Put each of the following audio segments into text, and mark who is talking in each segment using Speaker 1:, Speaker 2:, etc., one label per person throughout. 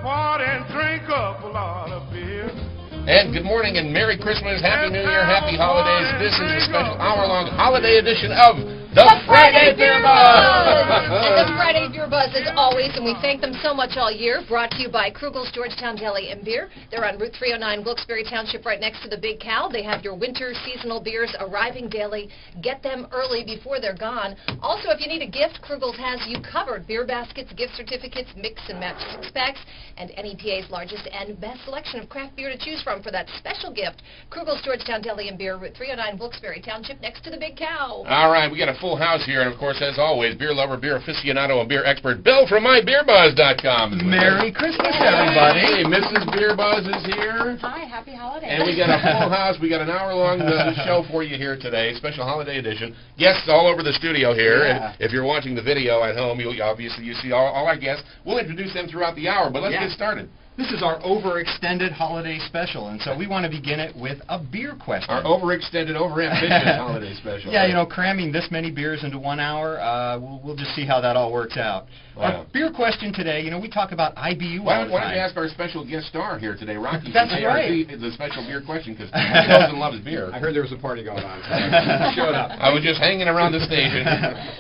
Speaker 1: party and drink up a lot of beer.
Speaker 2: And good morning and Merry Christmas, Happy New Year, Happy Holidays. This is a special hour-long holiday edition of the Friday Beer Buzz.
Speaker 3: And the Friday Beer Buzz as always, and we thank them so much all year. Brought to you by Krugel's Georgetown Deli and Beer. They're on Route 309, Wilkes-Barre Township, right next to the Big Cow. They have your winter seasonal beers arriving daily. Get them early before they're gone. Also, if you need a gift, Krugel's has you covered. Beer baskets, gift certificates, mix and match six-packs, and NEPA's largest and best selection of craft beer to choose from for that special gift. Krugel's Georgetown Deli and Beer, Route 309, Wilkes-Barre Township, next to the Big Cow.
Speaker 2: All right, we got a full house here, and of course, as always, beer lover, beer aficionado, and beer expert Bill from mybeerbuzz.com.
Speaker 4: Merry Christmas, everybody.
Speaker 2: Hey, Mrs. BeerBuzz is here.
Speaker 3: Hi, happy holidays.
Speaker 2: And we got a full house. We got an hour-long show for you here today, special holiday edition. Guests all over the studio here.
Speaker 4: Yeah.
Speaker 2: And if you're watching the video at home, you see all our guests. We'll introduce them throughout the hour, but let's get started.
Speaker 4: This is our overextended holiday special, and so we want to begin it with a beer question.
Speaker 2: Our overextended, overambitious holiday special.
Speaker 4: Yeah, you know, cramming this many beers into 1 hour, we'll just see how that all works out.
Speaker 2: Wow.
Speaker 4: Our beer question today, you know, we talk about IBU all the time.
Speaker 2: Why don't you ask our special guest star here today, Rocky?
Speaker 4: That's
Speaker 2: from
Speaker 4: right.
Speaker 2: ARC, the special beer question, because he knows and loves beer.
Speaker 5: I heard there was a party going on, so I showed up.
Speaker 2: I was just hanging around the station.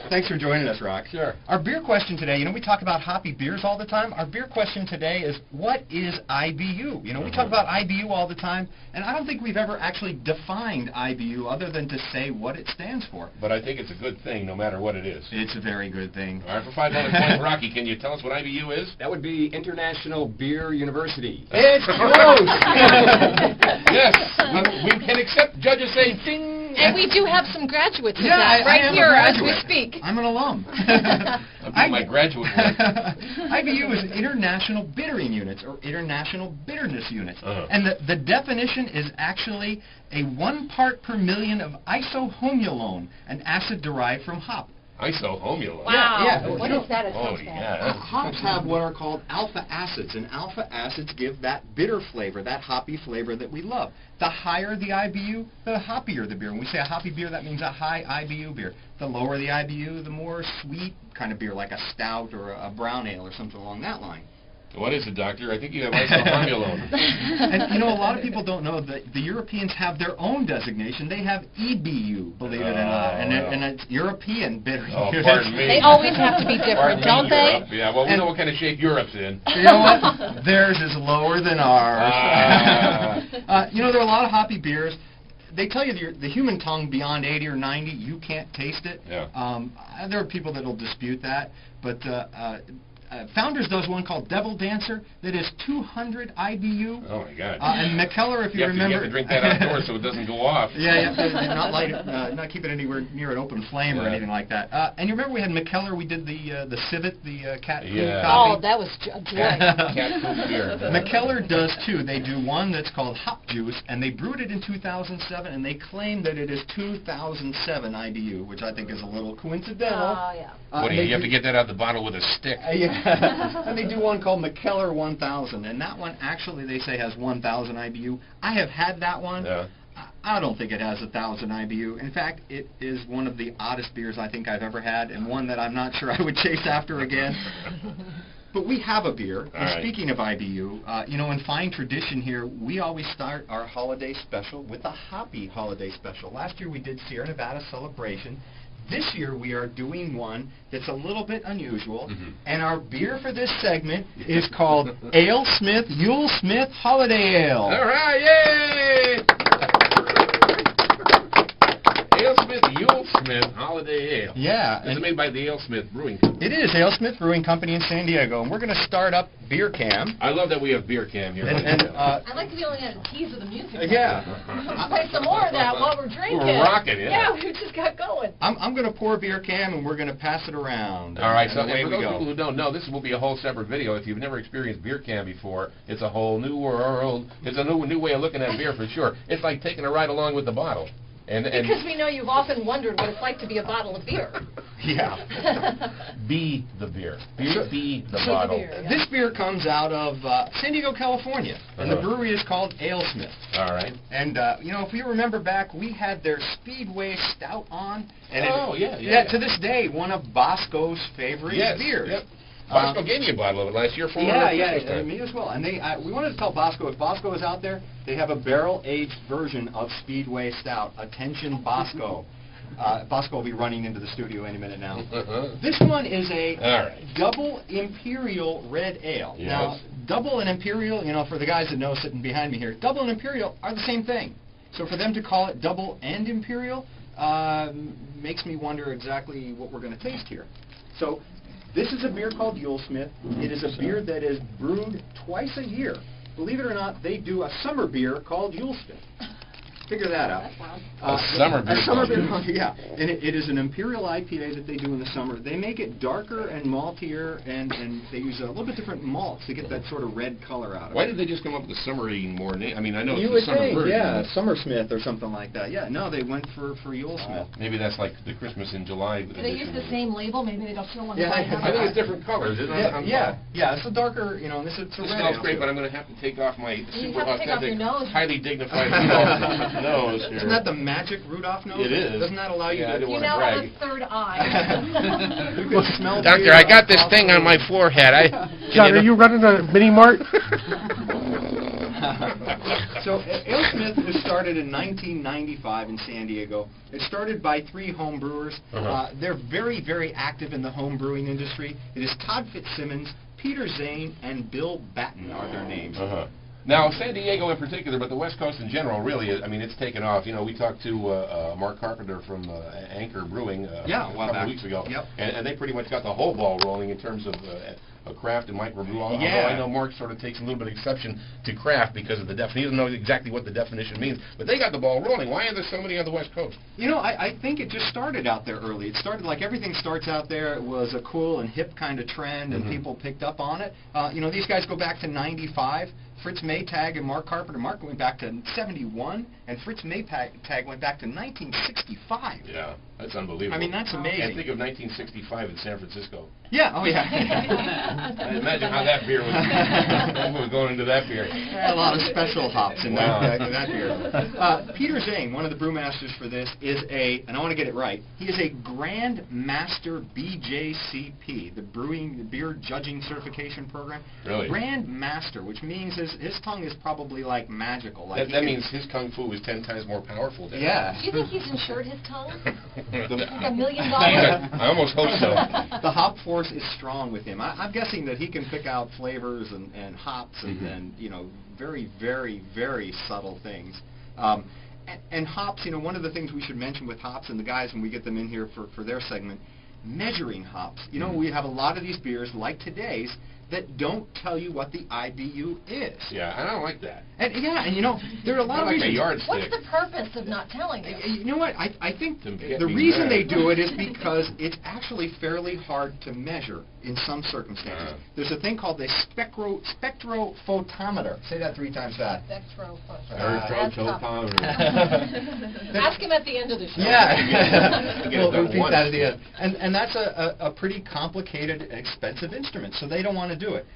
Speaker 4: Thanks for joining us, Rock.
Speaker 5: Sure.
Speaker 4: Our beer question today, you know, we talk about hoppy beers all the time. Our beer question today is, what is IBU? You know, we talk about IBU all the time, and I don't think we've ever actually defined IBU other than to say what it stands for.
Speaker 2: But I think it's a good thing, no matter what it is.
Speaker 4: It's a very good thing.
Speaker 2: All right, for $5 points, Rocky, can you tell us what IBU is?
Speaker 5: That would be International Beer University.
Speaker 4: It's close!
Speaker 2: Yes, we can accept judges saying ding.
Speaker 3: And we do have some graduates of
Speaker 4: Yeah,
Speaker 3: that
Speaker 4: I
Speaker 3: right
Speaker 4: am a
Speaker 3: here as we
Speaker 4: graduate.
Speaker 3: speak.
Speaker 4: I'm an alum.
Speaker 2: I'll be my graduate work.
Speaker 4: IBU is International Bittering Units, or International Bitterness Units.
Speaker 2: Uh-huh.
Speaker 4: And the definition is actually a 1 part per million of isohomolone, an acid derived from hop.
Speaker 2: Isohomolone.
Speaker 3: Wow.
Speaker 4: Yeah.
Speaker 3: What is that? It
Speaker 2: Oh,
Speaker 3: sounds bad.
Speaker 2: yeah.
Speaker 4: Hops have what are called alpha acids, and alpha acids give that bitter flavor, that hoppy flavor that we love. The higher the IBU, the hoppier the beer. When we say a hoppy beer, that means a high IBU beer. The lower the IBU, the more sweet kind of beer, like a stout or a brown ale or something along that line.
Speaker 2: What is it, Doctor? I think you have isohomolone.
Speaker 4: And you know, a lot of people don't know that the Europeans have their own designation. They have EBU, believe it or not, and it's European bitter
Speaker 2: Oh,
Speaker 4: units.
Speaker 2: pardon me.
Speaker 3: They always have to be different,
Speaker 2: Pardon me,
Speaker 3: don't they?
Speaker 2: Europe. Yeah, well, we know what kind of shape Europe's in.
Speaker 4: You know what? Theirs is lower than ours. You know, there are a lot of hoppy beers. They tell you the human tongue beyond 80 or 90, you can't taste it.
Speaker 2: Yeah.
Speaker 4: There are people that will dispute that, but Founders does one called Devil Dancer that is 200 IBU.
Speaker 2: Oh, my God.
Speaker 4: And McKellar, if you remember...
Speaker 2: You have to drink that outdoors so it doesn't go off.
Speaker 4: Yeah, you have to not light it, not keep it anywhere near an open flame or anything like that. And you remember we had McKellar, we did the civet, the cat food coffee?
Speaker 3: Oh, that was a joy.
Speaker 2: Cat food beer.
Speaker 4: McKellar does too. They do one that's called Hop Juice, and they brewed it in 2007, and they claim that it is 2007 IBU, which I think is a little coincidental.
Speaker 3: Oh, yeah.
Speaker 2: What do you have to get that out of the bottle with a stick?
Speaker 4: Yeah. And they do one called McKellar 1000, and that one actually they say has 1000 IBU. I have had that one.
Speaker 2: Yeah.
Speaker 4: I don't think it has 1000 IBU. In fact, it is one of the oddest beers I think I've ever had, and one that I'm not sure I would chase after again. But we have a beer, and
Speaker 2: right.
Speaker 4: Speaking of IBU, you know, in fine tradition here, we always start our holiday special with a hoppy holiday special. Last year we did Sierra Nevada Celebration. This year we are doing one that's a little bit unusual, and our beer for this segment is called Ale Smith Yule Smith Holiday Ale.
Speaker 2: All right, yay! Ale Smith, Yule Smith Holiday Ale.
Speaker 4: Yeah.
Speaker 2: It's made by the Ale Smith Brewing Company.
Speaker 4: It is Ale Smith Brewing Company in San Diego, and we're going to start up Beer Cam.
Speaker 2: I love that we have Beer Cam here.
Speaker 3: I like to be able to get a tease of the music.
Speaker 4: Yeah.
Speaker 3: Play some more of that while we're drinking.
Speaker 2: We're rocking, yeah.
Speaker 3: Yeah, we just got going.
Speaker 4: I'm going to pour Beer Cam, and we're going to pass it around.
Speaker 2: All right,
Speaker 4: and
Speaker 2: so
Speaker 4: away
Speaker 2: for
Speaker 4: we
Speaker 2: those
Speaker 4: go.
Speaker 2: people who don't know, this will be a whole separate video. If you've never experienced Beer Cam before, it's a whole new world. It's a new way of looking at beer for sure. It's like taking a ride along with the bottle. And
Speaker 3: because we know you've often wondered what it's like to be a bottle of beer.
Speaker 4: Yeah.
Speaker 2: Be the beer. Be the
Speaker 3: So
Speaker 2: bottle.
Speaker 3: the beer, yeah.
Speaker 4: This beer comes out of San Diego, California, and the brewery is called Ale Smith.
Speaker 2: All right.
Speaker 4: And, you know, if you remember back, we had their Speedway Stout on. And
Speaker 2: Oh, yeah.
Speaker 4: to this day, one of Bosco's favorite beers.
Speaker 2: Yep. Bosco gave me a bottle of it last year for Christmas time.
Speaker 4: Me as well. And we wanted to tell Bosco, if Bosco is out there, they have a barrel-aged version of Speedway Stout. Attention, Bosco. Bosco will be running into the studio any minute now. This one is a double imperial red ale.
Speaker 2: Yes.
Speaker 4: Now, double and imperial, you know, for the guys that know sitting behind me here, double and imperial are the same thing. So for them to call it double and imperial makes me wonder exactly what we're going to taste here. So this is a beer called Yulesmith. It is a beer that is brewed twice a year. Believe it or not, they do a summer beer called Yulesmith. Figure that out.
Speaker 2: A summer beer.
Speaker 4: A summer beer, yeah. And it is an imperial IPA that they do in the summer. They make it darker and maltier, and they use a little bit different malts to get that sort of red color out of it.
Speaker 2: Why did they just come up with the summery more name? I mean, I know
Speaker 4: You
Speaker 2: it's
Speaker 4: would
Speaker 2: the summer
Speaker 4: think,
Speaker 2: version.
Speaker 4: yeah, Summersmith or something like that. Yeah, no, they went for Yulesmith.
Speaker 2: Maybe that's like the Christmas in July.
Speaker 3: Do they use the same label? Maybe they don't still want to
Speaker 4: Yeah,
Speaker 3: buy
Speaker 2: I think it's different colors, isn't it?
Speaker 4: Yeah, it's a darker, you know, this is a
Speaker 2: It
Speaker 4: red
Speaker 2: smells
Speaker 4: ale,
Speaker 2: great,
Speaker 4: too.
Speaker 2: but I'm going to have to take off my super
Speaker 3: have to take off your
Speaker 2: authentic,
Speaker 3: nose.
Speaker 2: highly dignified Rudolph nose here.
Speaker 4: Isn't that the magic Rudolph nose?
Speaker 2: It is.
Speaker 4: Doesn't that allow you
Speaker 2: Yeah, I
Speaker 4: to...
Speaker 2: didn't
Speaker 3: You
Speaker 2: want to
Speaker 3: now have
Speaker 2: brag.
Speaker 3: a third eye.
Speaker 4: You can smell
Speaker 2: Doctor,
Speaker 4: beer
Speaker 2: I got this
Speaker 4: across
Speaker 2: thing
Speaker 4: the
Speaker 2: on my
Speaker 4: room.
Speaker 2: forehead.
Speaker 1: John, are you running a mini mart?
Speaker 4: So, AleSmith was started in 1995 in San Diego. It started by 3 home brewers. They're very, very active in the home brewing industry. It is Todd Fitzsimmons, Peter Zane, and Bill Batten are their names.
Speaker 2: Now, San Diego in particular, but the West Coast in general, really, I mean, it's taken off. You know, we talked to Mark Carpenter from Anchor Brewing a couple of weeks ago, and they pretty much got the whole ball rolling in terms of craft and microbrew. Although I know Mark sort of takes a little bit of exception to craft because of the definition. He doesn't know exactly what the definition means, but they got the ball rolling. Why are there so many on the West Coast?
Speaker 4: You know, I think it just started out there early. It started like everything starts out there. It was a cool and hip kind of trend, and people picked up on it. You know, these guys go back to '95. Fritz Maytag and Mark Carpenter. Mark went back to '71, and Fritz Maytag went back to 1965.
Speaker 2: Yeah, that's unbelievable.
Speaker 4: I mean, that's amazing.
Speaker 2: And think of 1965 in San Francisco.
Speaker 4: Yeah, oh yeah.
Speaker 2: Imagine how that beer was going into that beer.
Speaker 4: A lot of special hops in that beer. Peter Zane, one of the brewmasters for this, is and I want to get it right, he is a Grand Master BJCP, the Beer Judging Certification Program.
Speaker 2: Really?
Speaker 4: Grand Master, which means his tongue is probably like magical. Like
Speaker 2: that means his kung fu is 10 times more powerful than
Speaker 4: yeah.
Speaker 3: Do you think he's insured his tongue?
Speaker 2: $1
Speaker 3: $1 million?
Speaker 2: I almost hope so.
Speaker 4: The hop force is strong with him. I'm guessing that he can pick out flavors and hops and you know, very, very, very subtle things. And hops, you know, one of the things we should mention with hops, and the guys when we get them in here for their segment, measuring hops. You know, we have a lot of these beers like today's that don't tell you what the IBU is.
Speaker 2: Yeah, I don't like that.
Speaker 4: And and you know, there are a lot of
Speaker 2: like
Speaker 4: reasons.
Speaker 2: a yardstick.
Speaker 3: What's the purpose of not telling you?
Speaker 4: You know what? I think
Speaker 2: To get
Speaker 4: the
Speaker 2: me
Speaker 4: reason
Speaker 2: mad.
Speaker 4: they do it is because it's actually fairly hard to measure in some circumstances. There's a thing called the spectrophotometer. Say that 3 times fast.
Speaker 3: Ask him at the end of the show.
Speaker 4: Yeah.
Speaker 2: Get it
Speaker 4: We'll
Speaker 2: done
Speaker 4: repeat
Speaker 2: once.
Speaker 4: that at the end. And that's a pretty complicated, expensive instrument, so they don't want to do it.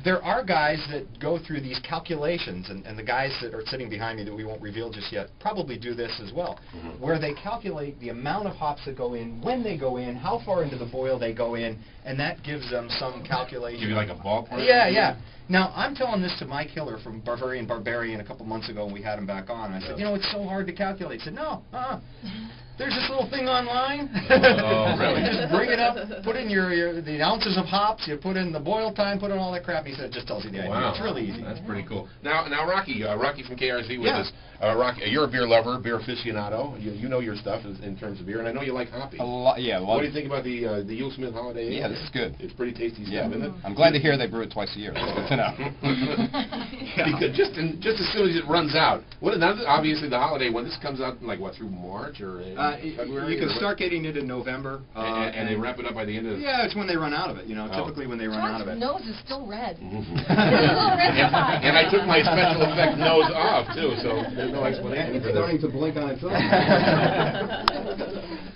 Speaker 4: There are guys that go through these calculations, and the guys that are sitting behind me that we won't reveal just yet probably do this as well, where they calculate the amount of hops that go in, when they go in, how far into the boil they go in, and that gives them some calculation.
Speaker 2: Give you like a ballpark?
Speaker 4: Yeah. Now, I'm telling this to Mike Hiller from Barbarian a couple months ago when we had him back on. I said, you know, it's so hard to calculate. He said, no, there's this little thing online.
Speaker 2: Oh, really?
Speaker 4: You just bring it up, put in the ounces of hops, you put in the boil time, put in all that crap. He said it just tells you the idea.
Speaker 2: Wow.
Speaker 4: It's really easy.
Speaker 2: That's pretty cool. Now Rocky from KRZ with
Speaker 4: Yeah.
Speaker 2: us. Rocky, you're a beer lover, beer aficionado. You know your stuff in terms of beer, and I know you like hoppy.
Speaker 5: A lot, yeah.
Speaker 2: What do you think about the Yulesmith Holiday Ale?
Speaker 5: Yeah, this is good.
Speaker 2: It's pretty tasty
Speaker 5: Yeah,
Speaker 2: stuff, isn't it?
Speaker 5: I'm glad to hear they brew it twice a year. It's good to know.
Speaker 2: Because just as soon as it runs out. Obviously, the holiday one. This comes out like what, through March or February?
Speaker 4: You can start getting it in November.
Speaker 2: And they wrap it up by the end of.
Speaker 4: Yeah, it's when they run out of it. You know, typically when they run out of it.
Speaker 3: John's nose is still red.
Speaker 2: And I took my special effect nose off too, so there's no explanation for
Speaker 6: It's starting to blink on its own.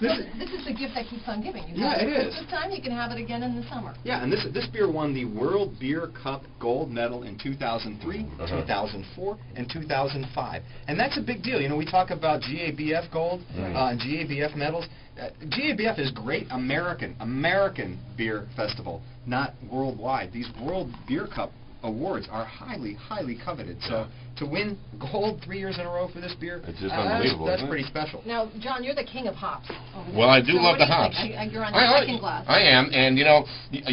Speaker 3: This is a gift that keeps on giving. You
Speaker 4: Yeah,
Speaker 3: have
Speaker 4: it
Speaker 3: it
Speaker 4: is.
Speaker 3: this time, you can have it again in the summer.
Speaker 4: Yeah, and this beer won the World Beer Cup Gold Medal in 2003, 2004, and 2005. And that's a big deal. You know, we talk about GABF Gold and GABF medals. GABF is great American beer festival, not worldwide. These World Beer Cup awards are highly, highly coveted. So to win gold 3 years in a row for this beer,
Speaker 2: it's just unbelievable.
Speaker 4: That's pretty special.
Speaker 3: Now, John, you're the king of hops.
Speaker 2: Well, I do love the
Speaker 3: what
Speaker 2: hops.
Speaker 3: do you think? You're on the second glass.
Speaker 2: I am, and you know,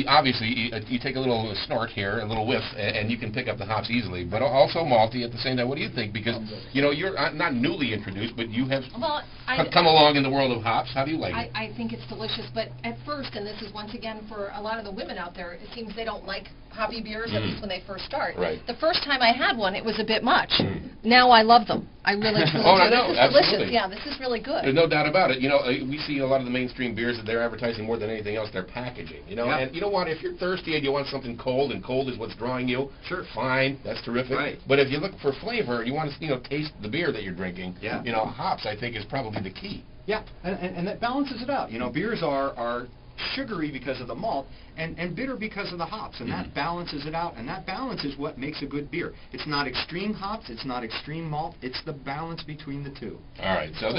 Speaker 2: obviously, you take a little snort here, a little whiff, and you can pick up the hops easily. But also malty at the same time. What do you think? Because you know, you're not newly introduced, but you have come along in the world of hops. How do you like it?
Speaker 3: I think it's delicious, but at first, and this is once again for a lot of the women out there, it seems they don't like hoppy beers, at least when they first start.
Speaker 2: Right.
Speaker 3: The first time I had one, it was a bit much. Now I love them. I really truly do.
Speaker 2: I know,
Speaker 3: This is
Speaker 2: absolutely.
Speaker 3: delicious. Yeah, this is really good.
Speaker 2: There's no doubt about it. You know, we see a lot of the mainstream beers that they're advertising more than anything else. They're packaging. You know, and you know what? If you're thirsty and you want something cold, and cold is what's drawing you, fine, that's terrific.
Speaker 4: Right.
Speaker 2: But if you look for flavor, you want to taste the beer that you're drinking.
Speaker 4: Yeah.
Speaker 2: You know, hops I think is probably the key.
Speaker 4: Yeah, and that balances it out. You know, beers are sugary because of the malt and bitter because of the hops, and that balances it out, and that balance is what makes a good beer. It's not extreme hops, it's not extreme malt, it's the balance between the two.
Speaker 2: All right, so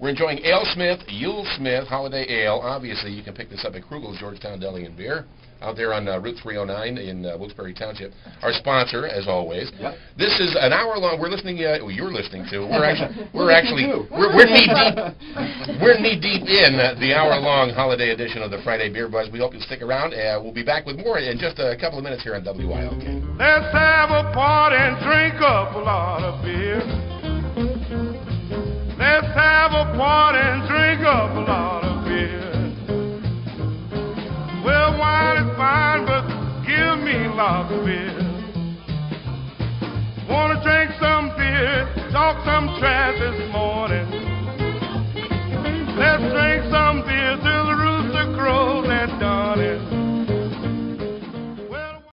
Speaker 2: we're enjoying AleSmith, Yule Smith Holiday Ale. Obviously, you can pick this up at Krugel's Georgetown Deli and Beer, out there on Route 309 in Wilkes-Barre Township. Our sponsor, as always.
Speaker 4: Yep.
Speaker 2: This is an hour-long. We're listening. You're listening to. We're knee deep in the hour-long holiday edition of the Friday Beer Buzz. We hope you'll stick around. We'll be back with more in just a couple of minutes here on WILK.
Speaker 6: Let's have a party and drink up a lot of beer. Let's have a party and drink up a lot of beer. Well, wine is fine, but give me lots of beer. Wanna drink some beer, talk some trash this morning. Let's drink some beer till the rooster crows at dawning.